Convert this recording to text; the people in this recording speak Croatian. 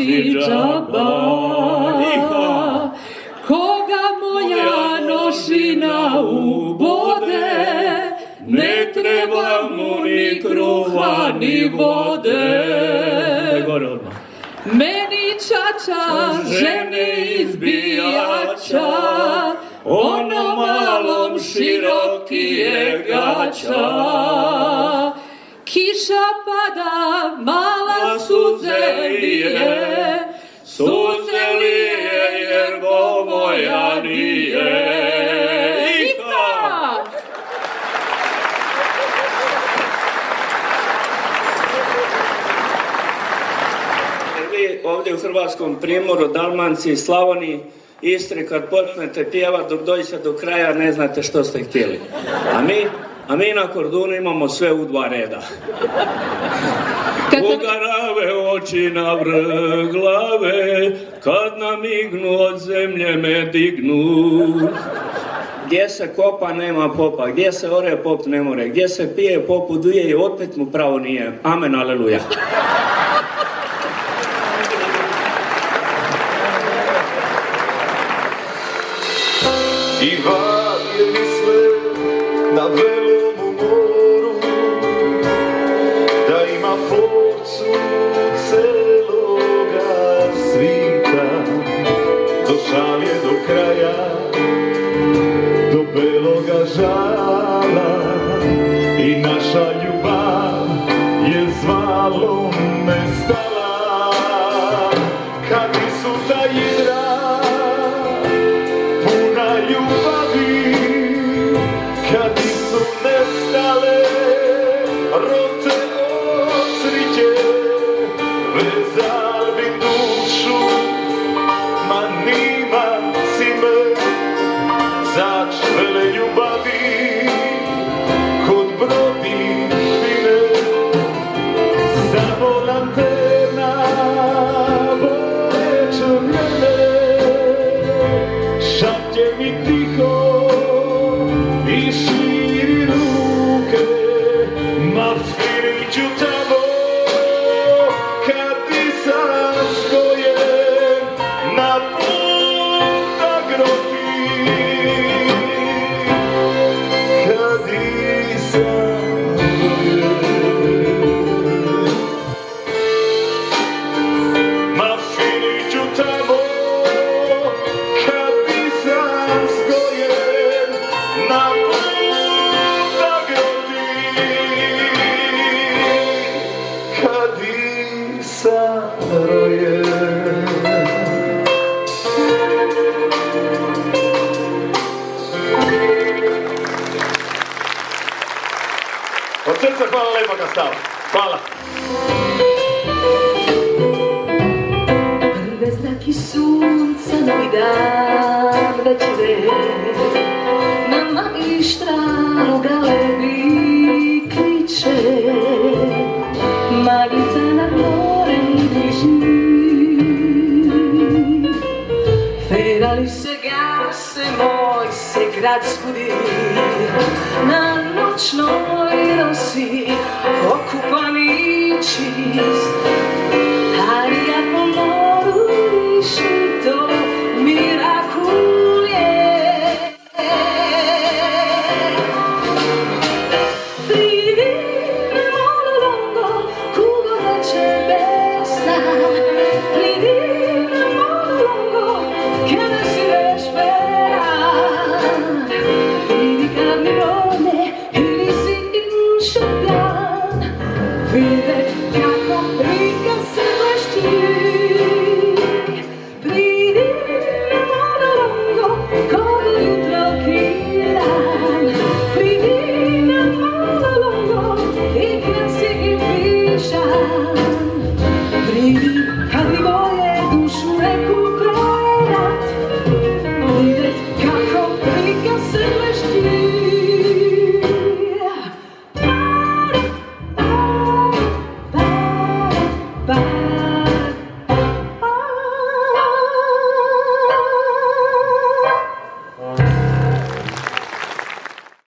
traži džaba. Koga moja nošina ubode, ne treba mu ni kruha ni vode. Meni čača žene izbijača, ono malom široki je gaća. Kiša pada, mala suze lije, suze lije jer bo moja nije. Ovdje u Hrvatskom Primoru, Dalmaciji, Slavoniji, Istri, kad počnete pjevat dok dođete do kraja ne znate što ste htjeli. A mi na kordunu imamo sve u dva reda. Ugarave oči na vrh glave, kad namignu od zemlje me dignu. Gdje se kopa nema popa, gdje se ore pop ne more, gdje se pije popu duje i opet mu pravo nije. Amen, aleluja. I valje misle na velomu moru, da ima forcu celoga svita, do šalje do kraja, do beloga žala. I naša ljubav je zvalom nestala, kad nisu ta jedra ljubavi, kad nisu nestale rote od sriće, vezal bi dušu, ma nima si me, začvele ljubavi kod brodi fine, zavolam te na boje črnjene, šapće mi tiho i širi ruke, ma svirit ću tamo kad ti sam stojem na puta groti, kad ti sam stojem. Ma svirit ću tamo na puta groti, kad sam rojen. Od srca hvala lepa ga stava. Hvala. Prve znaki sunca, novi dan već već, na magistralu galebi kliče, magica nad morem bliži. Ferali se gase, moj se grad zbudi, na noćnoj rosi okupani čist.